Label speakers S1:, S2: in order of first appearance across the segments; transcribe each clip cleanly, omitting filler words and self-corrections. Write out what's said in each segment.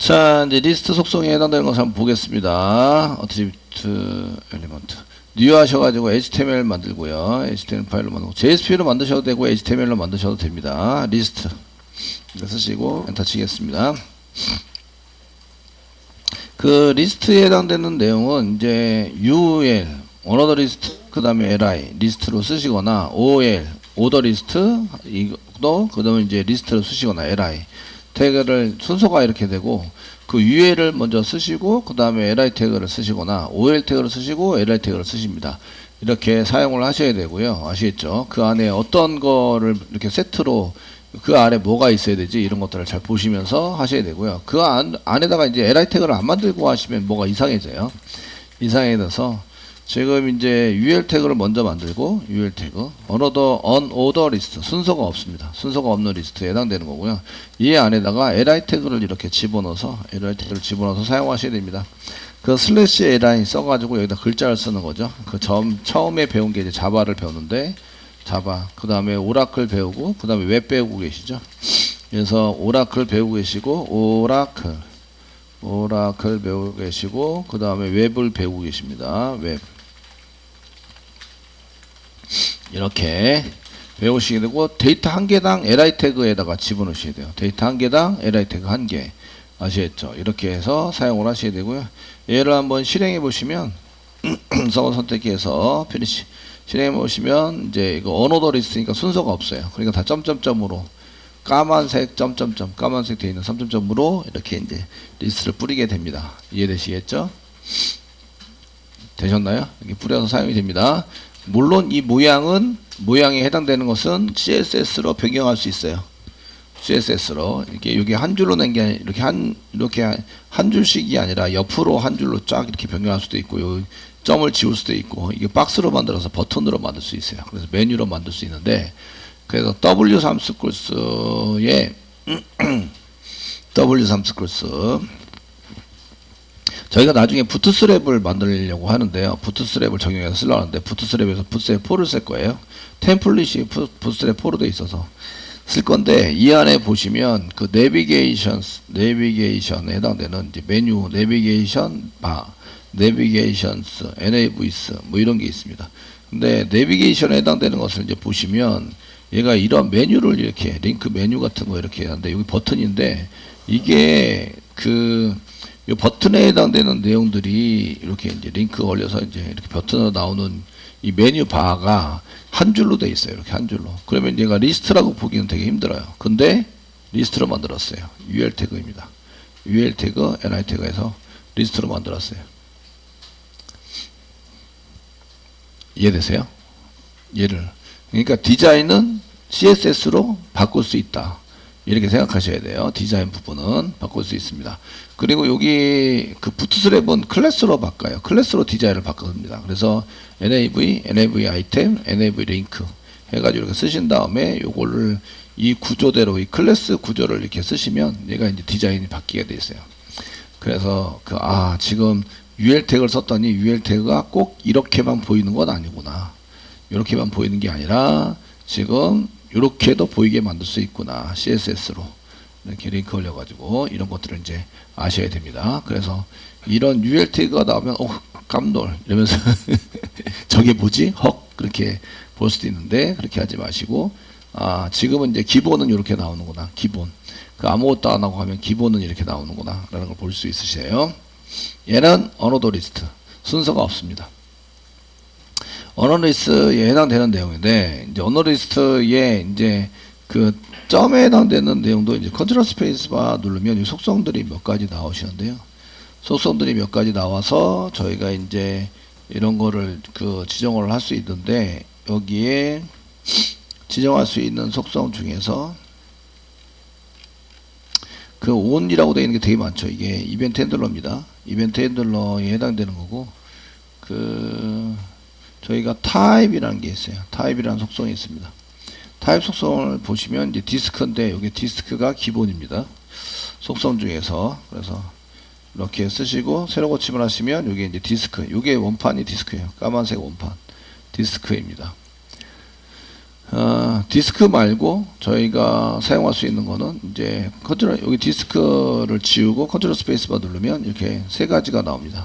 S1: 자, 이제 리스트 속성에 해당되는 것을 한번 보겠습니다. 어트리뷰트 엘리먼트. 뉴 하셔가지고 HTML 만들고요. HTML 파일로 만들고, JSP로 만드셔도 되고, HTML로 만드셔도 됩니다. 리스트. 이거 쓰시고, 엔터 치겠습니다. 그 리스트에 해당되는 내용은 이제 UL, 어너더 리스트, 그 다음에 LI, 리스트로 쓰시거나, OL, 오더 리스트, 이것도, 그 다음에 이제 리스트로 쓰시거나, LI. 태그를 순서가 이렇게 되고 그 UL을 먼저 쓰시고 그 다음에 LI 태그를 쓰시거나 OL 태그를 쓰시고 LI 태그를 쓰십니다. 이렇게 사용을 하셔야 되고요. 아시겠죠? 그 안에 어떤 거를 이렇게 세트로 그 안에 뭐가 있어야 되지 이런 것들을 잘 보시면서 하셔야 되고요. 그 안에다가 이제 LI 태그를 안 만들고 하시면 뭐가 이상해져요. 이상해져서 지금 이제 UL 태그를 먼저 만들고 UL 태그 unorder 리스트 순서가 없습니다. 순서가 없는 리스트에 해당되는 거고요. 이 안에다가 li 태그를 이렇게 집어넣어서 li 태그를 집어넣어서 사용하셔야 됩니다. 그 슬래시 li 써가지고 여기다 글자를 쓰는 거죠. 그 처음에 배운 게 이제 자바를 배우는데 자바 그 다음에 오라클 배우고 그 다음에 웹 배우고 계시죠. 그래서 오라클 배우고 계시고 오라클 배우고 계시고 그 다음에 웹을 배우고 계십니다. 웹 이렇게 배우시게 되고 데이터 한 개당 li 태그에다가 집어넣으셔야 돼요. 데이터 한 개당 li 태그 한 개 아시겠죠? 이렇게 해서 사용을 하셔야 되고요. 얘를 한번 실행해 보시면 서버 선택해서 피니시 실행해 보시면 이제 이거 어노더 리스트니까 순서가 없어요. 그러니까 다 점점점으로 까만색 점점점 까만색 되어 있는 3점점으로 이렇게 이제 리스트를 뿌리게 됩니다. 이해되시겠죠? 되셨나요? 이렇게 뿌려서 사용이 됩니다. 물론 이 모양에 해당되는 것은 CSS로 변경할 수 있어요. CSS로 이렇게 여기 한 줄로 낸 게 아니라 이렇게 한 줄씩이 아니라 옆으로 한 줄로 쫙 이렇게 변경할 수도 있고 요 점을 지울 수도 있고 이게 박스로 만들어서 버튼으로 만들 수 있어요. 그래서 메뉴로 만들 수 있는데 그래서 W3 스쿨스의 W3 스쿨스 저희가 나중에 부트스랩을 만들려고 하는데요. 부트스랩을 적용해서 쓰려고 하는데 부트스랩에서 부트스랩 4를 쓸 거예요. 템플릿이 부트스랩 4로 돼 있어서 쓸 건데 이 안에 보시면 그 내비게이션에 해당되는 이제 메뉴 내비게이션 바 내비게이션스 NAVs 뭐 이런 게 있습니다. 근데 내비게이션에 해당되는 것을 이제 보시면 얘가 이런 메뉴를 이렇게 링크 메뉴 같은 거 이렇게 하는데 여기 버튼인데 이게 그 이 버튼에 해당되는 내용들이 이렇게 이제 링크 걸려서 이제 이렇게 버튼으로 나오는 이 메뉴 바가 한 줄로 돼 있어요. 이렇게 한 줄로. 그러면 얘가 리스트라고 보기는 되게 힘들어요. 근데 리스트로 만들었어요. UL 태그입니다. UL 태그, LI 태그에서 리스트로 만들었어요. 이해되세요? 얘를. 그러니까 디자인은 CSS로 바꿀 수 있다. 이렇게 생각하셔야 돼요. 디자인 부분은 바꿀 수 있습니다. 그리고 여기 그 부트스랩은 클래스로 바꿔요. 클래스로 디자인을 바꿉니다. 그래서 NAV 아이템, NAV 링크 해가지고 이렇게 쓰신 다음에 요거를 이 구조대로 이 클래스 구조를 이렇게 쓰시면 얘가 이제 디자인이 바뀌게 돼 있어요. 그래서 지금 UL 태그를 썼더니 UL 태그가 꼭 이렇게만 보이는 건 아니구나. 이렇게만 보이는 게 아니라 지금 이렇게도 보이게 만들 수 있구나. CSS로 이렇게 링크 올려가지고 이런 것들을 이제 아셔야 됩니다. 그래서 이런 UL 태그가 나오면 깜놀 이러면서 저게 뭐지? 헉 그렇게 볼 수도 있는데 그렇게 하지 마시고 지금은 이제 기본은 이렇게 나오는구나. 기본 그 아무것도 안 하고 하면 기본은 이렇게 나오는구나 라는 걸 볼 수 있으세요. 얘는 어노더 리스트 순서가 없습니다. 어너리스트에 해당되는 내용인데, 이제 어너리스트에 이제 그 점에 해당되는 내용도 이제 컨트롤 스페이스바 누르면 이 속성들이 몇 가지 나오시는데요. 속성들이 몇 가지 나와서 저희가 이제 이런 거를 그 지정을 할 수 있는데, 여기에 지정할 수 있는 속성 중에서 그 on이라고 되어 있는 게 되게 많죠. 이게 이벤트 핸들러입니다. 이벤트 핸들러에 해당되는 거고, 저희가 타입이라는 게 있어요. 타입이라는 속성이 있습니다. 타입 속성을 보시면 이제 디스크인데 여기 디스크가 기본입니다. 속성 중에서 그래서 이렇게 쓰시고 새로 고침을 하시면 여기 이제 디스크, 이게 원판이 디스크예요. 까만색 원판 디스크입니다. 디스크 말고 저희가 사용할 수 있는 거는 이제 컨트롤, 여기 디스크를 지우고 컨트롤 스페이스바 누르면 이렇게 세 가지가 나옵니다.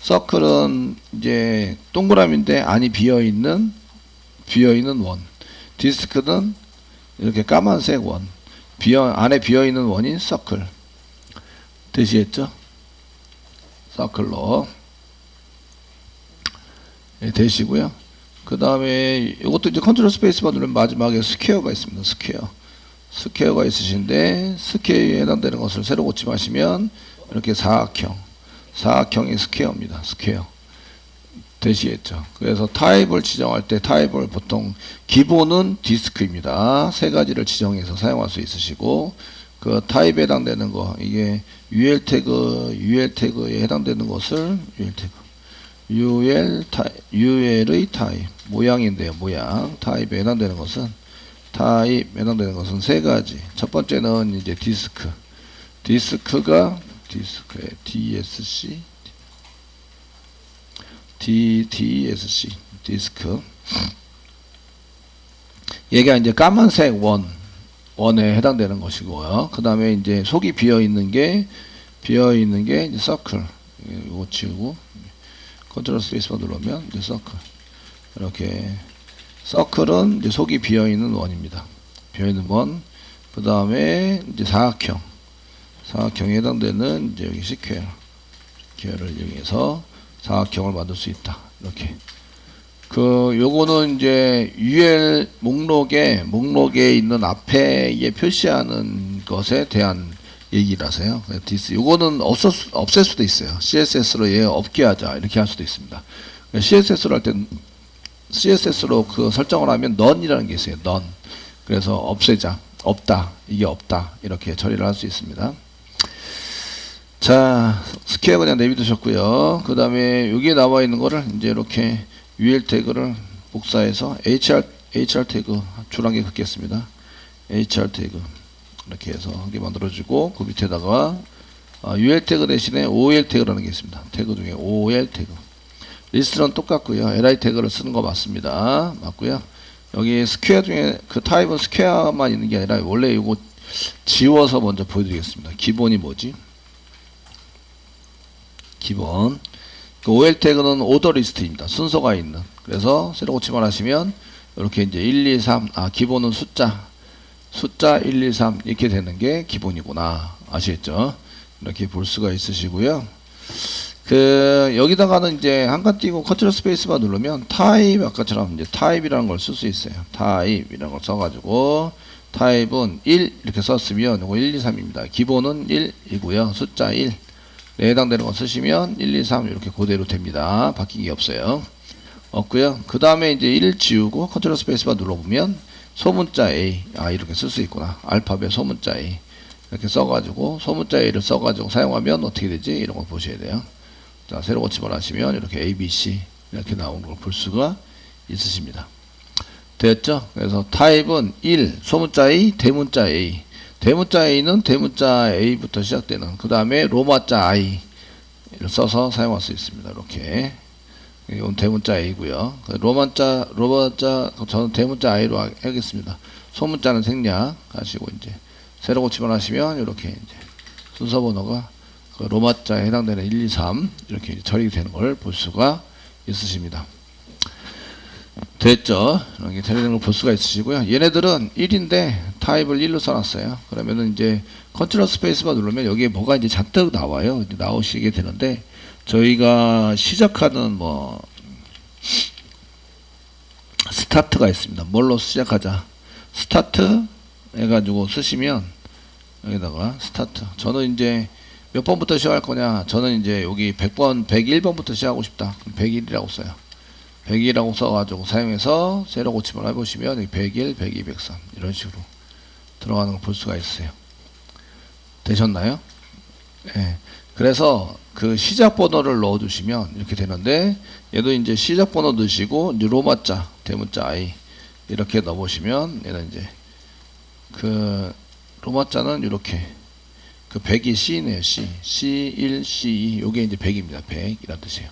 S1: 서클은 이제 동그라미인데 안이 비어있는 원. 디스크는 이렇게 까만색 원. 안에 비어있는 원인 서클. 되시겠죠? 서클로 되시고요. 그 다음에 이것도 이제 컨트롤 스페이스바 누르면 마지막에 스퀘어가 있습니다. 스퀘어가 있으신데 스퀘어에 해당되는 것을 새로 고침하시면 이렇게 사각형이 스퀘어입니다. 스퀘어 되시겠죠? 그래서 타입을 지정할 때 타입을 보통 기본은 디스크입니다. 세 가지를 지정해서 사용할 수 있으시고 그 타입에 해당되는 거 이게 UL 태그에 해당되는 것을 UL의 타입 모양인데요. 모양 타입에 해당되는 것은 세 가지. 첫 번째는 이제 디스크의 DSC 디스크. 얘가 이제 까만색 원에 해당되는 것이고요. 그 다음에 이제 속이 비어 있는 게 이제 서클. 이거 지우고 컨트롤 스페이스바 누르면 이제 서클. 이렇게 서클은 이제 속이 비어 있는 원입니다. 비어 있는 원. 그 다음에 이제 사각형에 해당되는 이제 여기 스퀘어를 이용해서 사각형을 만들 수 있다. 이렇게. 요거는 이제 UL 목록에 있는 앞에 표시하는 것에 대한 얘기라서요. 요거는 없앨 수도 있어요. CSS로 얘 없게 하자. 이렇게 할 수도 있습니다. CSS로 할 땐, CSS로 그 설정을 하면 none이라는 게 있어요. none. 그래서 없애자. 없다. 이게 없다. 이렇게 처리를 할 수 있습니다. 자, 스퀘어 그냥 내비두셨고요. 그 다음에 여기에 나와 있는 거를 이제 이렇게 UL 태그를 복사해서 HR 태그 줄한개 긋겠습니다. HR 태그 이렇게 해서 한 개 만들어주고 그 밑에다가 UL 태그 대신에 OL 태그라는 게 있습니다. 태그 중에 OL 태그. 리스트는 똑같고요. LI 태그를 쓰는 거 맞습니다. 맞고요. 여기 스퀘어 중에 그 타입은 스퀘어만 있는 게 아니라 원래 이거 지워서 먼저 보여드리겠습니다. 기본이 뭐지? 기본. 그 OL 태그는 오더 리스트입니다. 순서가 있는. 그래서 새로 고침을 하시면 이렇게 이제 1, 2, 3. 기본은 숫자 1, 2, 3 이렇게 되는 게 기본이구나. 아시겠죠? 이렇게 볼 수가 있으시고요. 여기다가는 이제 한 칸 띄고 컨트롤 스페이스바 누르면 타입 아까처럼 이제 타입이라는 걸 쓸 수 있어요. 타입이라는 걸 써가지고 타입은 1 이렇게 썼으면 이거 1, 2, 3입니다. 기본은 1이고요. 숫자 1. 해당되는 거 쓰시면 1, 2, 3 이렇게 그대로 됩니다. 바뀐 게 없어요. 없고요. 그 다음에 이제 1 지우고 컨트롤 스페이스바 눌러보면 소문자 A 이렇게 쓸 수 있구나. 알파벳 소문자 A 이렇게 써가지고 소문자 A를 써가지고 사용하면 어떻게 되지? 이런 걸 보셔야 돼요. 자, 새로 고침을 하시면 이렇게 A, B, C 이렇게 나온 걸 볼 수가 있으십니다. 됐죠? 그래서 타입은 1 소문자 A 대문자 A. 대문자 A는 대문자 A부터 시작되는 그 다음에 로마자 I를 써서 사용할 수 있습니다. 이렇게 이건 대문자 A고요. 로마자 저는 대문자 I로 하겠습니다. 소문자는 생략 하시고 이제 새로 고침을 하시면 이렇게 이제 순서 번호가 그 로마자에 해당되는 1, 2, 3 이렇게 처리되는 걸 볼 수가 있으십니다. 됐죠? 이렇게 처리되는 걸 볼 수가 있으시고요. 얘네들은 1인데 타입을 1로 써놨어요. 그러면은 이제 컨트롤 스페이스바 누르면 여기에 뭐가 이제 잔뜩 나와요. 이제 나오시게 되는데 저희가 시작하는 스타트가 있습니다. 뭘로 시작하자. 스타트 해가지고 쓰시면 여기다가 스타트. 저는 이제 몇 번부터 시작할 거냐. 저는 이제 여기 101번부터 시작하고 싶다. 101이라고 써요. 100이라고 써가지고 사용해서 새로 고침을 해보시면 101, 102, 103 이런 식으로 들어가는 걸 볼 수가 있어요. 되셨나요? 네. 그래서 그 시작 번호를 넣어주시면 이렇게 되는데 얘도 이제 시작 번호 넣으시고 이제 로마자, 대문자 I 이렇게 넣어보시면 얘는 이제 그 로마자는 이렇게 그 100이 C네요. C. C1, C2 요게 이제 100입니다. 100이란 뜻이에요.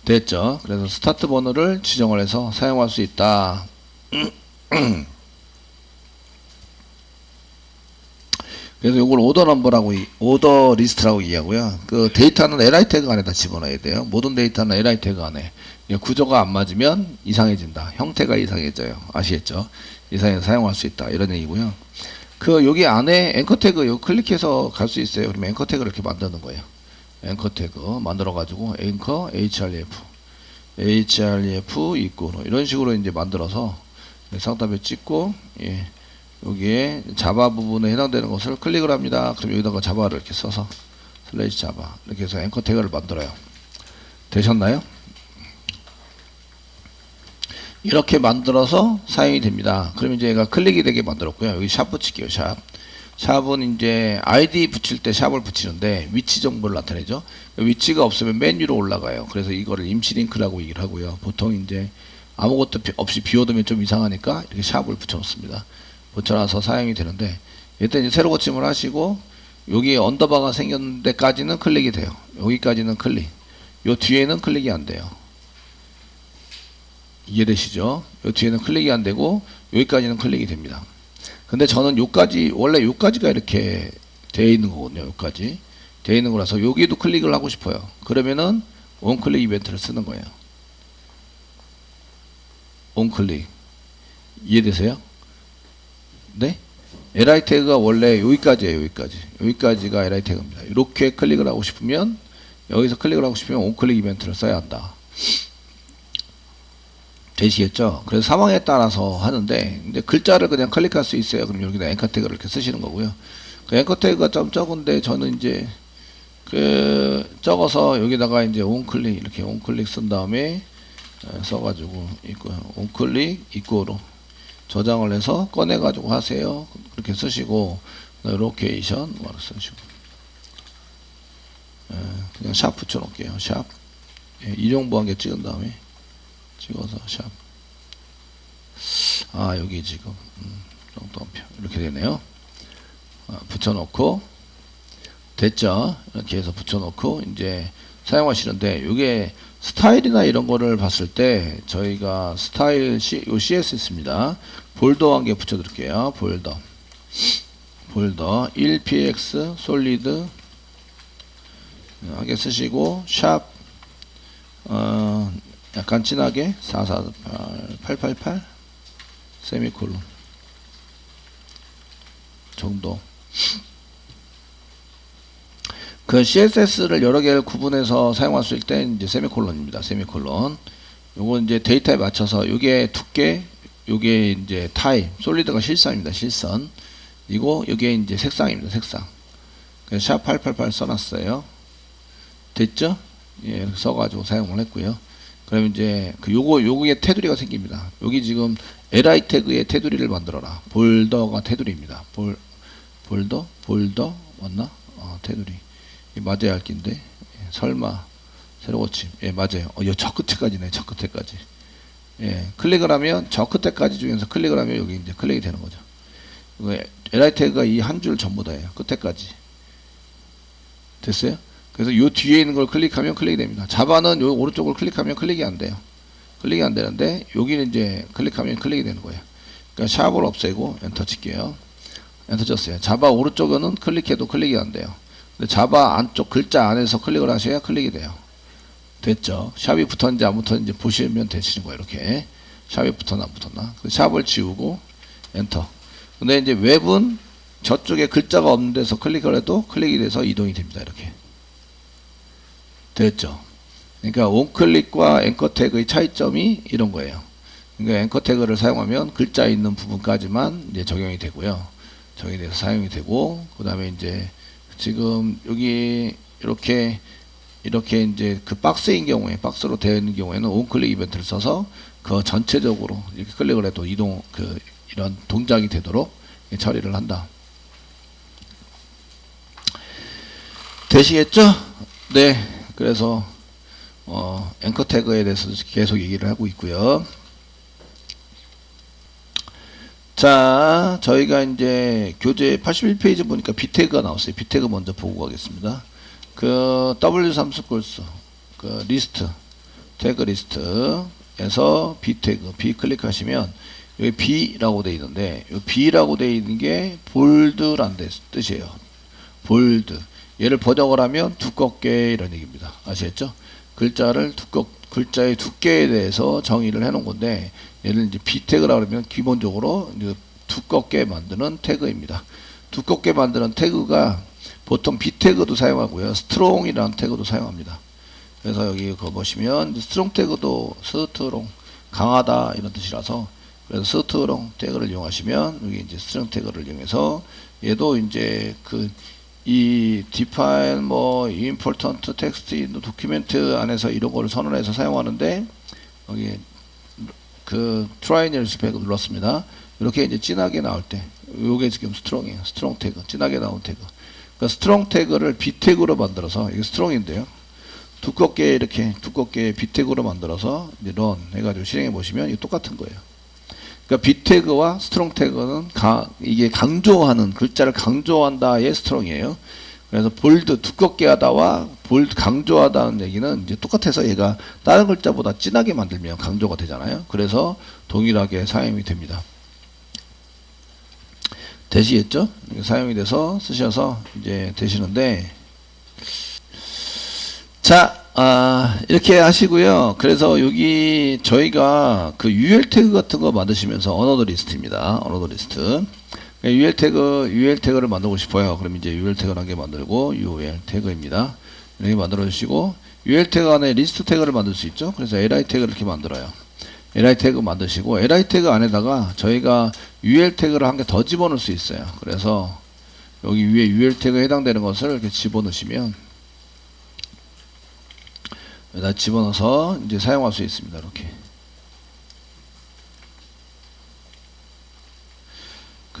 S1: 됐죠. 그래서 스타트 번호를 지정을 해서 사용할 수 있다. 그래서 이걸 오더 넘버라고, 오더 리스트라고 얘기하고요. 그 데이터는 li 태그 안에다 집어넣어야 돼요. 모든 데이터는 li 태그 안에. 구조가 안 맞으면 이상해진다. 형태가 이상해져요. 아시겠죠? 이상해서 사용할 수 있다. 이런 얘기고요. 그 여기 안에 앵커 태그 요 클릭해서 갈 수 있어요. 그러면 앵커 태그를 이렇게 만드는 거예요. 앵커 태그 만들어 가지고 앵커 href 있고 이런 식으로 이제 만들어서 상단에 찍고, 예, 여기에 자바 부분에 해당되는 것을 클릭을 합니다. 그럼 여기다가 자바를 이렇게 써서 슬래시 자바 이렇게 해서 앵커 태그를 만들어요. 되셨나요? 이렇게 만들어서 사용이 됩니다. 그럼 이제 얘가 클릭이 되게 만들었고요. 여기 샵 붙일게요. 샵은 이제 아이디 붙일 때 샵을 붙이는데 위치 정보를 나타내죠. 위치가 없으면 메뉴로 올라가요. 그래서 이거를 임시 링크라고 얘기를 하고요. 보통 이제 아무것도 없이 비워두면 좀 이상하니까 이렇게 샵을 붙여놓습니다. 붙여놔서 사용이 되는데, 일단 이제 새로 고침을 하시고 여기 언더바가 생겼는 데까지는 클릭이 돼요. 여기까지는 클릭. 요 뒤에는 클릭이 안 돼요. 이해되시죠? 요 뒤에는 클릭이 안 되고 여기까지는 클릭이 됩니다. 근데 저는 요까지, 원래 요까지가 이렇게 되어 있는 거거든요. 요까지 되어 있는 거라서 여기도 클릭을 하고 싶어요. 그러면은 onClick 이벤트를 쓰는 거예요. onClick. 이해되세요? 네? li 태그가 원래 여기까지예요. 여기까지가 li 태그입니다. 이렇게 클릭을 하고 싶으면, 여기서 클릭을 하고 싶으면 onClick 이벤트를 써야 한다. 되시겠죠? 그래서 상황에 따라서 하는데, 이제 글자를 그냥 클릭할 수 있어요. 그럼 여기다 앵커 태그를 이렇게 쓰시는 거고요. 그 앵커 태그가 좀 적은데, 저는 이제 적어서 여기다가 이제 onClick 이렇게 onClick 쓴 다음에 써가지고 onClick 이꼬로 저장을 해서 꺼내가지고 하세요. 그렇게 쓰시고, 로케이션 쓰시고, 그냥 샵 붙여놓을게요. 샵. 이용부 한 개 찍은 다음에 찍어서 샵. 아, 여기 지금 정도표 이렇게 되네요. 붙여놓고 됐죠. 이렇게 해서 붙여놓고 이제 사용하시는데, 이게 스타일이나 이런 거를 봤을 때 저희가 스타일 요 CSS입니다. 볼더 한 개 붙여드릴게요. 볼더 1px 솔리드 하게 쓰시고, 샵 약간 진하게 888 세미콜론 정도. 그 CSS를 여러 개를 구분해서 사용할 수 있을 때 이제 세미콜론입니다. 세미콜론. 요거 이제 데이터에 맞춰서, 요게 두께, 요게 이제 타입, 솔리드가 실선입니다. 실선. 이거 요게 이제 색상입니다. 색상. 그래서 샵 888 써놨어요. 됐죠? 예, 이렇게 써가지고 사용을 했고요. 그럼 이제 요거에 테두리가 생깁니다. 여기 지금 li 태그의 테두리를 만들어라. 볼더가 테두리입니다. 볼더 맞나? 테두리. 맞아야 할 낀데, 설마 새로 고침. 예, 맞아요. 저 끝에까지네. 저 끝에까지. 예, 클릭을 하면 저 끝에까지 중에서 클릭을 하면 여기 이제 클릭이 되는 거죠. li 태그가 이 한 줄 전부 다예요. 끝에까지. 됐어요? 그래서 요 뒤에 있는 걸 클릭하면 클릭이 됩니다. 자바는 요 오른쪽을 클릭하면 클릭이 안 돼요. 클릭이 안 되는데, 여기는 이제 클릭하면 클릭이 되는 거예요. 그러니까 샵을 없애고 엔터 칠게요. 엔터 쳤어요. 자바 오른쪽은 클릭해도 클릭이 안 돼요. 근데 자바 안쪽 글자 안에서 클릭을 하셔야 클릭이 돼요. 됐죠? 샵이 붙었는지 안 붙었는지 보시면 되시는 거예요. 이렇게 샵이 붙었나 안 붙었나. 샵을 지우고 엔터. 근데 이제 웹은 저쪽에 글자가 없는 데서 클릭을 해도 클릭이 돼서 이동이 됩니다. 이렇게 됐죠? 그러니까 onClick과 앵커 태그의 차이점이 이런 거예요. 그러니까 앵커 태그를 사용하면 글자 있는 부분까지만 이제 적용이 되고요. 적용이 돼서 사용이 되고, 그 다음에 이제 지금 여기 이렇게 이제 그 박스인 경우에, 박스로 되어 있는 경우에는 onClick 이벤트를 써서 그 전체적으로 이렇게 클릭을 해도 이동, 이런 동작이 되도록 처리를 한다. 되시겠죠? 네. 그래서 앵커 태그에 대해서 계속 얘기를 하고 있고요. 자, 저희가 이제 교재 81페이지 보니까 비태그가 나왔어요. 비태그 먼저 보고 가겠습니다. 그 W3 스콜스 그 리스트 태그 리스트에서 B 태그, B 클릭하시면 여기 B라고 되어 있는데 이 B라고 되어 있는 게 볼드란 뜻이에요. 볼드. 얘를 번역을 하면 두껍게 이런 얘기입니다. 아시겠죠? 글자의 두께에 대해서 정의를 해 놓은 건데 얘를 이제 B 태그라고 하면 기본적으로 이제 두껍게 만드는 태그입니다. 두껍게 만드는 태그가 보통 B 태그도 사용하고요. 스트롱이라는 태그도 사용합니다. 그래서 여기 거 보시면 스트롱 태그도 스트롱 강하다 이런 뜻이라서 그래서 스트롱 태그를 이용하시면 여기 이제 스트롱 태그를 이용해서 얘도 이제 이 define important text in the document 안에서 이런 거를 선언해서 사용하는데 여기 try and spec 눌렀습니다. 이렇게 이제 진하게 나올 때 요게 지금 스트롱이에요. 스트롱 태그 진하게 나온 태그. 그러니까 스트롱 태그를 B 태그로 만들어서 이게 스트롱인데요. 두껍게 B 태그로 만들어서 이제 run 해가지고 실행해 보시면 이거 똑같은 거예요. 그러니까 B 태그와 스트롱 태그는 이게 강조하는 글자를 강조한다의 스트롱이에요. 그래서 볼드 두껍게 하다와 볼드 강조하다는 얘기는 이제 똑같아서 얘가 다른 글자보다 진하게 만들면 강조가 되잖아요. 그래서 동일하게 사용이 됩니다. 되시겠죠? 사용이 돼서 쓰셔서 이제 되시는데 자 이렇게 하시고요. 그래서 여기 저희가 UL 태그 같은 거 만드시면서 언어드 리스트입니다. 언어드 리스트. UL 태그를 만들고 싶어요. 그럼 이제 UL 태그를 한 개 만들고 UL 태그입니다. 이렇게 만들어 주시고 UL 태그 안에 리스트 태그를 만들 수 있죠. 그래서 li 태그를 이렇게 만들어요. li 태그 만드시고 li 태그 안에다가 저희가 UL 태그를 한 개 더 집어넣을 수 있어요. 그래서 여기 위에 UL 태그에 해당되는 것을 이렇게 집어넣으시면 여기다 집어넣어서 이제 사용할 수 있습니다. 이렇게.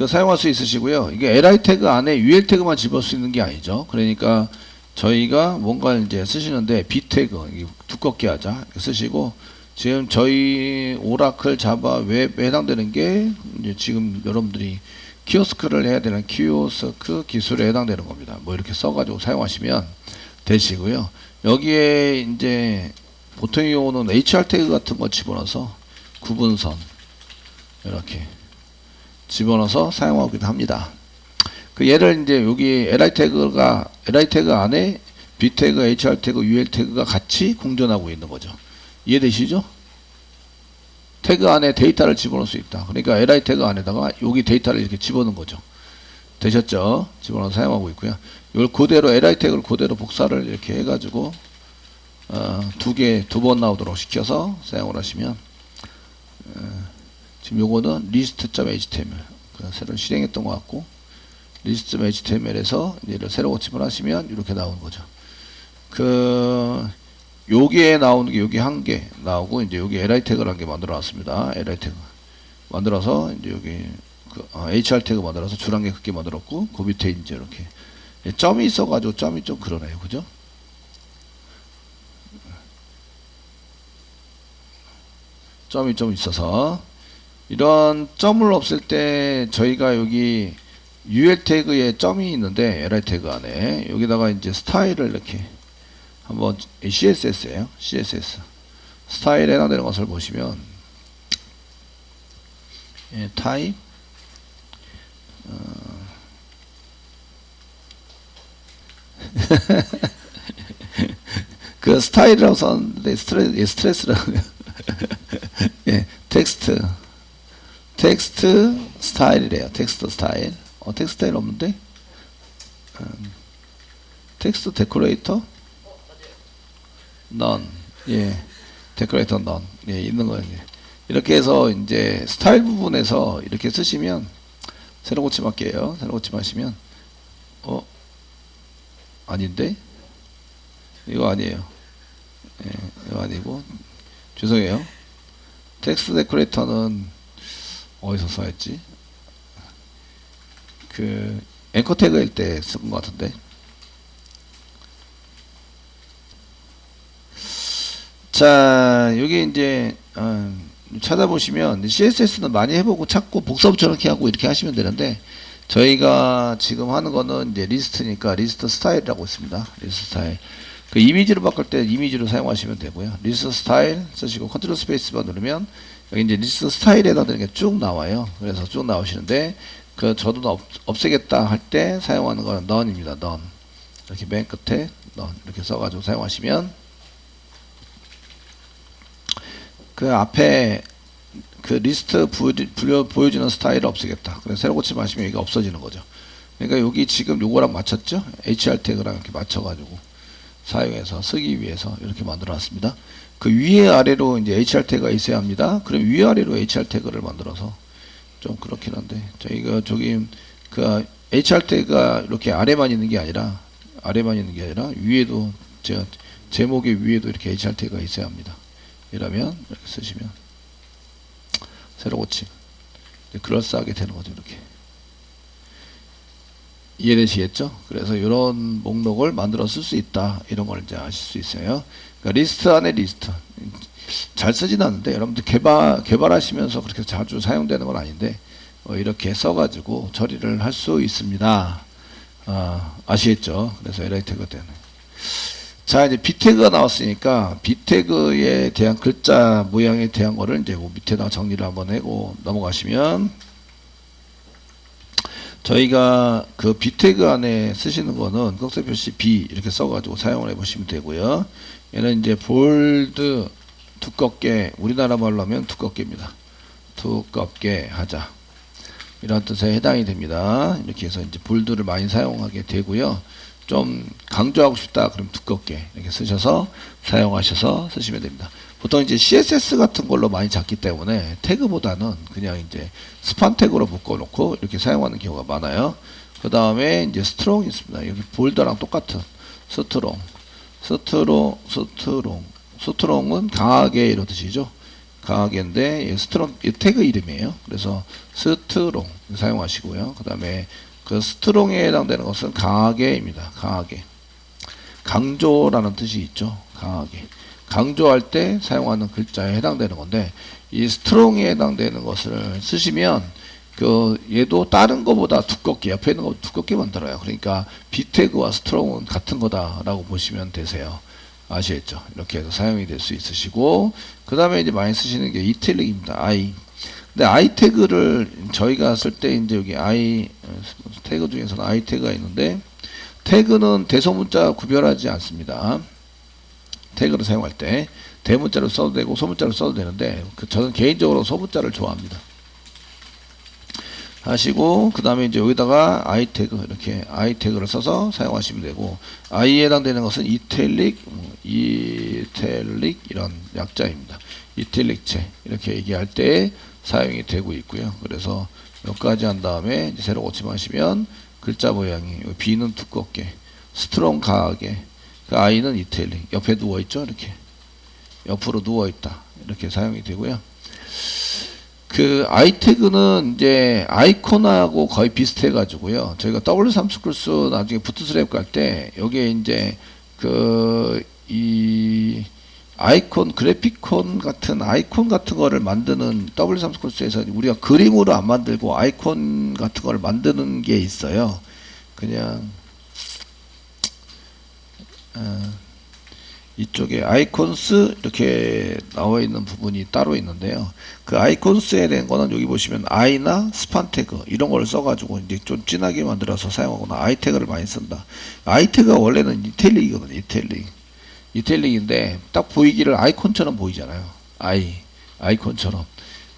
S1: 사용할 수 있으시고요. 이게 li 태그 안에 UL 태그만 집어넣을 수 있는 게 아니죠. 그러니까 저희가 뭔가 이제 쓰시는데 B 태그 두껍게 하자 쓰시고 지금 저희 오라클 자바 웹에 해당되는 게 이제 지금 여러분들이 키오스크를 해야 되는 키오스크 기술에 해당되는 겁니다. 뭐 이렇게 써가지고 사용하시면 되시고요. 여기에 이제 보통의 경우는 HR 태그 같은 거 집어넣어서 구분선 이렇게 집어넣어서 사용하기도 합니다. 얘를 이제 여기 li 태그 안에 B 태그, HR 태그, UL 태그가 같이 공존하고 있는 거죠. 이해되시죠? 태그 안에 데이터를 집어넣을 수 있다. 그러니까 li 태그 안에다가 여기 데이터를 이렇게 집어넣은 거죠. 되셨죠? 집어넣어서 사용하고 있고요. 이걸 그대로 li 태그를 그대로 복사를 이렇게 해가지고 두 번 나오도록 시켜서 사용을 하시면 지금 요거는 list.html 새로 실행했던 것 같고 list.html에서 얘를 새로 고침을 하시면 이렇게 나오는 거죠. 여기에 나오는 게 여기 한 개 나오고 이제 여기 li 태그를 한 개 만들어 놨습니다. li 태그 만들어서 이제 여기 hr 태그 만들어서 줄 한 개 크게 만들었고 그 밑에 이제 이렇게 점이 있어가지고 점이 좀 그러네요. 그죠? 점이 좀 있어서 이런 점을 없앨 때 저희가 여기 UL 태그에 점이 있는데 li 태그 안에 여기다가 이제 스타일을 이렇게 한번 CSS예요. CSS 스타일에 해당되는 것을 보시면 타입 스타일이라고 썼는데 스트레스라고 텍스트 스타일이래요. 텍스트 스타일. 텍스트 스타일 없는데? 텍스트 데코레이터? none. 데코레이터 none. 있는 거예요. 이렇게 해서 이제 스타일 부분에서 이렇게 쓰시면 새로 고침할게요. 새로 고침하시면 아닌데? 이거 아니에요. 이거 아니고 죄송해요. 텍스트 데코레이터는 어디서 써야지? 앵커 태그일 때 쓴 것 같은데. 자, 여기 이제 찾아보시면 CSS는 많이 해보고 찾고 복사 붙여넣기 하고 이렇게 하시면 되는데 저희가 지금 하는 거는 이제 리스트니까 리스트 스타일이라고 있습니다. 리스트 스타일. 그 이미지로 바꿀 때 이미지로 사용하시면 되고요. 리스트 스타일 쓰시고 컨트롤 스페이스바 누르면 여기 이제 리스트 스타일에 해당되는 게 쭉 나와요. 그래서 쭉 나오시는데 그 저도 없애겠다 할 때 사용하는 거는 none입니다. none. 이렇게 맨 끝에 none 이렇게 써가지고 사용하시면 그 앞에 그 리스트 보여주는 스타일을 없애겠다. 그래서 새로 고치면 하시면 이게 없어지는 거죠. 그러니까 여기 지금 요거랑 맞췄죠? HR 태그랑 이렇게 맞춰가지고 사용해서 쓰기 위해서 이렇게 만들어 놨습니다. 그 위에 아래로 이제 HR 태그가 있어야 합니다. 그럼 위에 아래로 HR 태그를 만들어서 좀 그렇긴 한데 저희가 저기 그 HR 태그가 이렇게 아래만 있는 게 아니라 위에도 제목의 위에도 이렇게 HR 태그가 있어야 합니다. 이러면 이렇게 쓰시면 새로 고침 그럴싸하게 되는 거죠. 이렇게 이해되시겠죠? 그래서 이런 목록을 만들어 쓸 수 있다. 이런 걸 이제 아실 수 있어요. 그러니까 리스트 안에 리스트. 잘 쓰진 않는데 여러분들 개발하시면서 그렇게 자주 사용되는 건 아닌데 이렇게 써가지고 처리를 할 수 있습니다. 아시겠죠? 그래서 LI 태그가 되는. 자, 이제 비태그가 나왔으니까 비태그에 대한 글자 모양에 대한 거를 이제 밑에다 정리를 한번 하고 넘어가시면 저희가 그 비태그 안에 쓰시는 거는 꺽쇠 표시 B 이렇게 써가지고 사용을 해보시면 되고요. 얘는 이제 볼드 두껍게 우리나라 말로 하면 두껍게입니다. 두껍게 하자 이런 뜻에 해당이 됩니다. 이렇게 해서 이제 볼드를 많이 사용하게 되고요. 좀 강조하고 싶다 그럼 두껍게 이렇게 쓰셔서 사용하셔서 쓰시면 됩니다. 보통 이제 CSS 같은 걸로 많이 잡기 때문에 태그보다는 그냥 이제 스판 태그로 묶어놓고 이렇게 사용하는 경우가 많아요. 그 다음에 이제 스트롱이 있습니다. 여기 볼더랑 똑같은 스트롱은 강하게 이런 뜻이죠. 강하게인데 스트롱 태그 이름이에요. 그래서 스트롱 사용하시고요. 그 다음에 그 스트롱에 해당되는 것은 강하게입니다. 강하게. 강조라는 뜻이 있죠. 강하게. 강조할 때 사용하는 글자에 해당되는 건데 이 스트롱에 해당되는 것을 쓰시면 그 얘도 다른 거보다 두껍게 옆에 있는 거 두껍게 만들어요. 그러니까 비태그와 스트롱은 같은 거다라고 보시면 되세요. 아시겠죠? 이렇게 해서 사용이 될 수 있으시고 그 다음에 이제 많이 쓰시는 게 이탈릭입니다. I. 근데 I 태그를 저희가 쓸 때 이제 여기 I 태그 중에서는 I 태그가 있는데 태그는 대소문자 구별하지 않습니다. 태그를 사용할 때 대문자로 써도 되고 소문자로 써도 되는데 저는 개인적으로 소문자를 좋아합니다. 하시고 그 다음에 이제 여기다가 I 태그 이렇게 I 태그를 써서 사용하시면 되고 I에 해당되는 것은 이탈릭 이런 약자입니다. 이탈릭체 이렇게 얘기할 때 사용이 되고 있고요. 그래서 여기까지 한 다음에 이제 새로 고침하시면 글자 모양이 B는 두껍게 스트롱 강하게 그 I는 이탈릭 옆에 누워있죠. 이렇게 옆으로 누워있다 이렇게 사용이 되고요. 그 I 태그는 이제 아이콘하고 거의 비슷해 가지고요. 저희가 W3스쿨스 나중에 부트스랩 갈 때 여기에 이제 이 아이콘 그래픽콘 같은 아이콘 같은 거를 만드는 W3스쿨스에서 우리가 그림으로 안 만들고 아이콘 같은 거를 만드는 게 있어요. 그냥 이쪽에 아이콘스 이렇게 나와 있는 부분이 따로 있는데요. 그 아이콘스에 대한 거는 여기 보시면 I나 스판 태그 이런 걸 써가지고 이제 좀 진하게 만들어서 사용하거나 I 태그를 많이 쓴다. I 태그가 원래는 이탈릭이거든요. 이탈릭인데 딱 보이기를 아이콘처럼 보이잖아요. 아이콘처럼.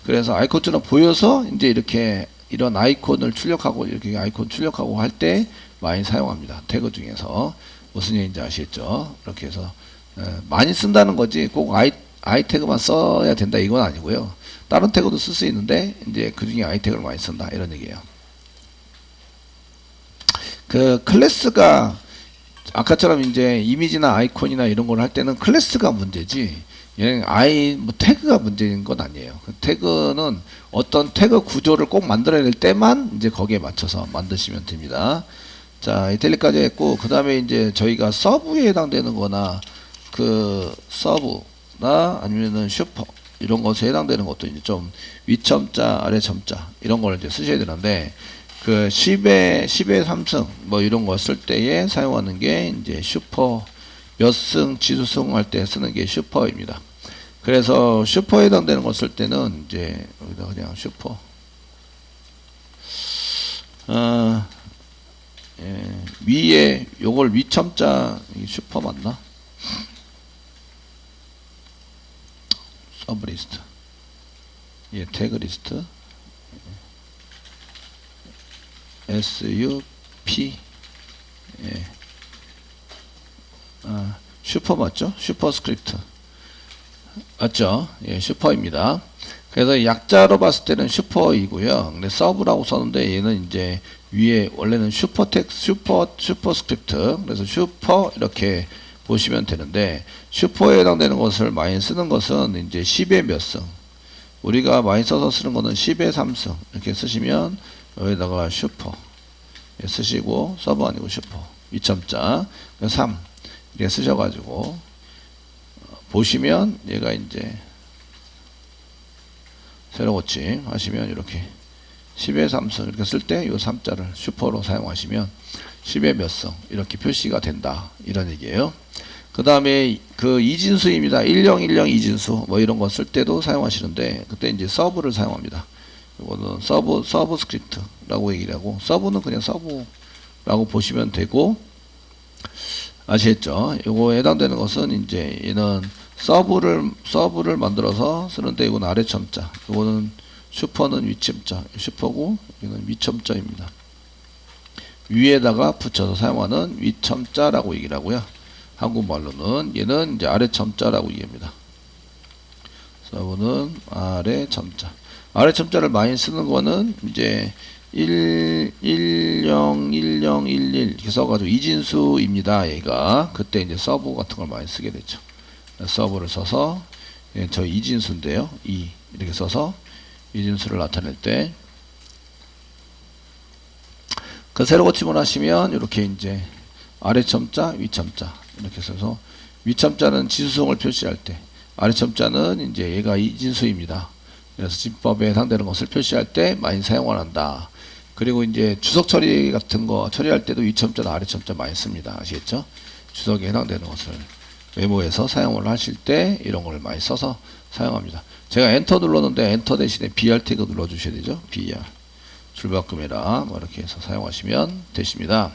S1: 그래서 아이콘처럼 보여서 이제 이렇게 이런 아이콘을 출력하고 이렇게 아이콘 출력하고 할 때 많이 사용합니다. 태그 중에서 무슨 얘기인지 아시겠죠? 이렇게 해서 많이 쓴다는 거지 꼭 I 태그만 써야 된다 이건 아니고요. 다른 태그도 쓸 수 있는데 이제 그 중에 I 태그를 많이 쓴다 이런 얘기예요. 그 클래스가 아까처럼 이제 이미지나 아이콘이나 이런 걸 할 때는 클래스가 문제지 얘는 뭐 태그가 문제인 건 아니에요. 그 태그는 어떤 태그 구조를 꼭 만들어야 될 때만 이제 거기에 맞춰서 만드시면 됩니다. 자, 이탈릭까지 했고 그 다음에 이제 저희가 서브에 해당되는 거나 그 서브나 아니면은 슈퍼 이런 것에 해당되는 것도 이제 좀 위첨자 아래 첨자 이런 걸 이제 쓰셔야 되는데 그 10의 3승 뭐 이런 거 쓸 때에 사용하는 게 이제 슈퍼 몇 승, 지수승 할 때 쓰는 게 슈퍼입니다. 그래서 슈퍼에 해당되는 거 쓸 때는 이제 여기다 그냥 슈퍼. 위에 요걸 위첨자 슈퍼 맞나? 서브리스트. 예, 태그리스트. SUP. 예. 슈퍼 맞죠? 슈퍼 스크립트. 맞죠? 예, 슈퍼입니다. 그래서 약자로 봤을 때는 슈퍼이고요. 근데 서브라고 썼는데 얘는 이제 위에 원래는 슈퍼 스크립트. 그래서 슈퍼 이렇게 보시면 되는데 슈퍼에 해당되는 것을 많이 쓰는 것은 이제 10의 몇 승. 우리가 많이 써서 쓰는 거는 10의 3승. 이렇게 쓰시면 여기다가 슈퍼 쓰시고 서브 아니고 슈퍼. 위첨자 3 이렇게 쓰셔가지고 보시면 얘가 이제 세로 고침 하시면 이렇게 10의 3승 이렇게 쓸 때 이 3자를 슈퍼로 사용하시면 10의 몇 승 이렇게 표시가 된다 이런 얘기예요. 그 다음에 그 이진수입니다. 1010 이진수 뭐 이런 거 쓸 때도 사용하시는데 그때 이제 서브를 사용합니다. 이거는 서브 스크립트라고 얘기를 하고 서브는 그냥 서브라고 보시면 되고 아시겠죠? 요거 해당되는 것은 이제 얘는 서브를 만들어서 쓰는데 이건 아래 첨자. 이거는 슈퍼는 위첨자. 슈퍼고 이거는 위첨자입니다. 위에다가 붙여서 사용하는 위첨자라고 얘기를 하고요. 한국말로는 얘는 이제 아래 첨자라고 얘기합니다. 서브는 아래 첨자. 아래 첨자를 많이 쓰는 거는 이제 10, 11, 11 이렇게 써가지고 이진수입니다. 얘가 그때 이제 서브 같은 걸 많이 쓰게 되죠. 서브를 써서 저 이진수인데요. 이렇게 써서 이진수를 나타낼 때 그 세로 고침을 하시면 이렇게 이제 아래 첨자, 위 첨자 이렇게 써서 위 첨자는 지수성을 표시할 때 아래 첨자는 이제 얘가 이진수입니다. 그래서 진법에 해당되는 것을 표시할 때 많이 사용을 한다. 그리고 이제 주석 처리 같은 거 처리할 때도 위첨자나 아래첨자 많이 씁니다. 아시겠죠? 주석에 해당되는 것을 메모해서 사용을 하실 때 이런 걸 많이 써서 사용합니다. 제가 엔터 눌렀는데 엔터 대신에 BR 태그 눌러주셔야 되죠. BR. 줄바꿈이라 뭐 이렇게 해서 사용하시면 되십니다.